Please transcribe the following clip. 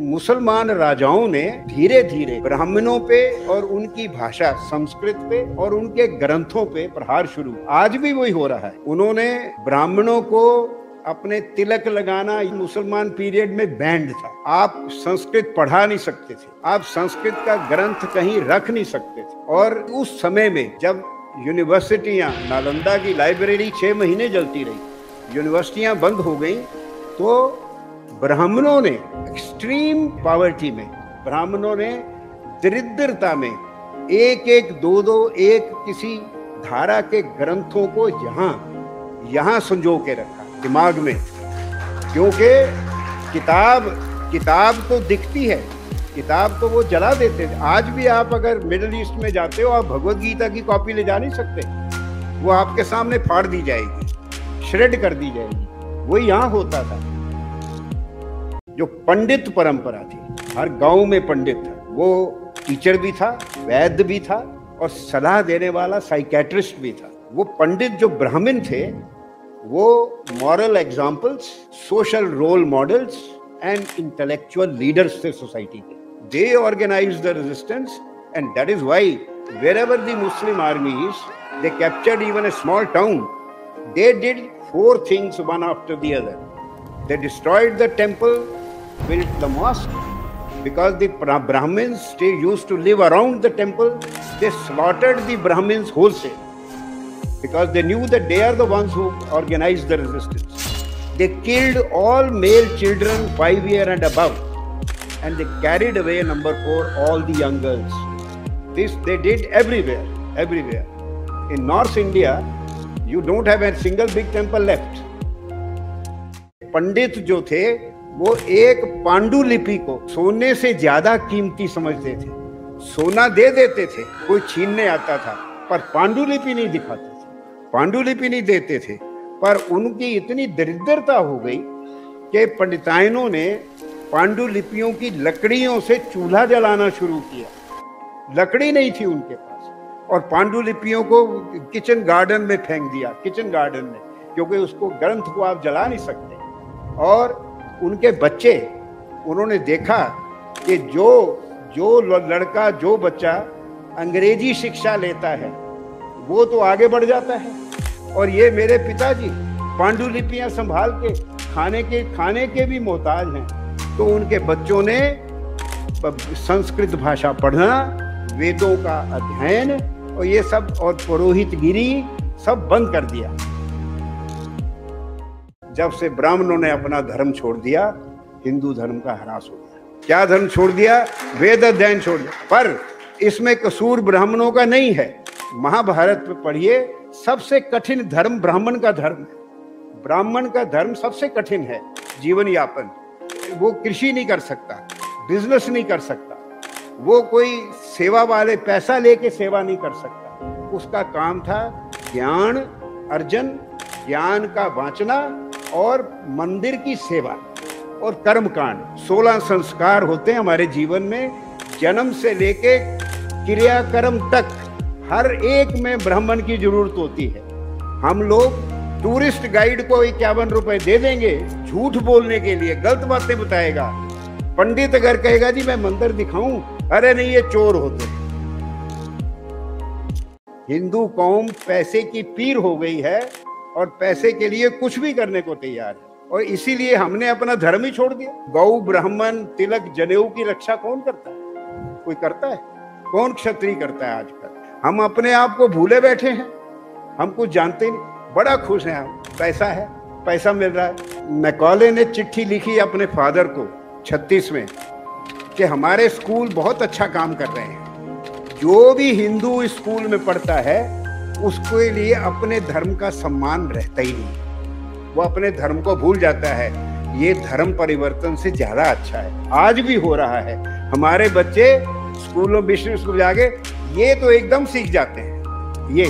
मुसलमान राजाओं ने धीरे धीरे ब्राह्मणों पे और उनकी भाषा संस्कृत पे और उनके ग्रंथों पे प्रहार शुरू। आज भी वही हो रहा है। उन्होंने ब्राह्मणों को अपने तिलक लगाना मुसलमान पीरियड में बैंड था। आप संस्कृत पढ़ा नहीं सकते थे, आप संस्कृत का ग्रंथ कहीं रख नहीं सकते थे। और उस समय में जब यूनिवर्सिटियां, नालंदा की लाइब्रेरी 6 महीने जलती रही, यूनिवर्सिटियां बंद हो गई, तो ब्राह्मणों ने एक्सट्रीम पॉवर्टी में, ब्राह्मणों ने दरिद्रता में एक एक दो एक किसी धारा के ग्रंथों को यहाँ संजो के रखा दिमाग में। क्योंकि किताब तो दिखती है, किताब तो वो जला देते थे। आज भी आप अगर मिडिल ईस्ट में जाते हो, आप भगवत गीता की कॉपी ले जा नहीं सकते, वो आपके सामने फाड़ दी जाएगी, श्रेड कर दी जाएगी। वो यहाँ होता था। जो पंडित परंपरा थी, हर गांव में पंडित था, वो टीचर भी था, वैद्य भी था और सलाह देने वाला साइकेट्रिस्ट भी था। वो पंडित जो ब्राह्मण थे, वो moral examples, social role models and intellectual leaders थे सोसाइटी के। They organized the resistance and that is why wherever the Muslim armies, they captured even a small town, they did 4 things one after the other. They destroyed the temple, built the mosque, because the Brahmins used to live around the temple. They slaughtered the Brahmins wholesale because they knew that they are the ones who organized the resistance. They killed all male children 5 years and above, and they carried away number 4 all the young girls. This they did everywhere. In North India, you don't have a single big temple left. पंडित जो थे, वो एक पांडुलिपि को सोने से ज्यादा कीमती समझते थे। सोना दे देते थे, कोई छीनने आता था, पर पांडुलिपि नहीं दिखाते थे, पांडुलिपि नहीं देते थे। पर उनकी इतनी दरिद्रता हो गई कि पंडिताइनों ने पांडुलिपियों की लकड़ियों से चूल्हा जलाना शुरू किया। लकड़ी नहीं थी उनके पास, और पांडुलिपियों को किचन गार्डन में फेंक दिया, किचन गार्डन में, क्योंकि उसको ग्रंथ को आप जला नहीं सकते। और उनके बच्चे, उन्होंने देखा कि जो लड़का, जो बच्चा अंग्रेजी शिक्षा लेता है, वो तो आगे बढ़ जाता है, और ये मेरे पिताजी पांडुलिपियां संभाल के खाने के भी मोहताज हैं। तो उनके बच्चों ने संस्कृत भाषा पढ़ना, वेदों का अध्ययन और ये सब, और पुरोहितगिरी सब बंद कर दिया। जब से ब्राह्मणों ने अपना धर्म छोड़ दिया, हिंदू धर्म का ह्रास हो गया। क्या धर्म छोड़ दिया? वेद अध्ययन छोड़ दिया। पर इसमें कसूर ब्राह्मणों का नहीं है। महाभारत में पढ़िए, सबसे कठिन धर्म ब्राह्मण का धर्म है। ब्राह्मण का धर्म सबसे कठिन है जीवन यापन। वो कृषि नहीं कर सकता, बिजनेस नहीं कर सकता, वो कोई सेवा वाले पैसा लेके सेवा नहीं कर सकता। उसका काम था ज्ञान अर्जन, ज्ञान का बांचना और मंदिर की सेवा और कर्मकांड। 16 संस्कार होते हैं हमारे जीवन में, जन्म से लेके क्रियाकर्म तक हर एक में ब्राह्मण की जरूरत होती है। हम लोग टूरिस्ट गाइड को 51 रुपए दे देंगे झूठ बोलने के लिए, गलत बातें बताएगा। पंडित अगर कहेगा जी मैं मंदिर दिखाऊं, अरे नहीं ये चोर होते हैं। हिंदू कौम पैसे की पीर हो गई है और पैसे के लिए कुछ भी करने को तैयार है, और इसीलिए हमने अपना धर्म ही छोड़ दिया। गौ, ब्राह्मण, तिलक, जनेऊ की रक्षा कौन करता है? कोई करता है? कौन क्षत्रिय करता है आजकल? हम अपने आप को भूले बैठे हैं, हम कुछ जानते ही नहीं। बड़ा खुश हैं हम, पैसा है, पैसा मिल रहा है। मैकॉले ने चिट्ठी लिखी अपने फादर को 36 में कि हमारे स्कूल बहुत अच्छा काम कर रहे हैं। जो भी हिंदू स्कूल में पढ़ता है उसके लिए अपने धर्म का सम्मान रहता ही नहीं, वो अपने धर्म को भूल जाता है। ये धर्म परिवर्तन से ज्यादा अच्छा है। आज भी हो रहा है। हमारे बच्चे स्कूलों, मिशन स्कूल जाके ये तो एकदम सीख जाते हैं। ये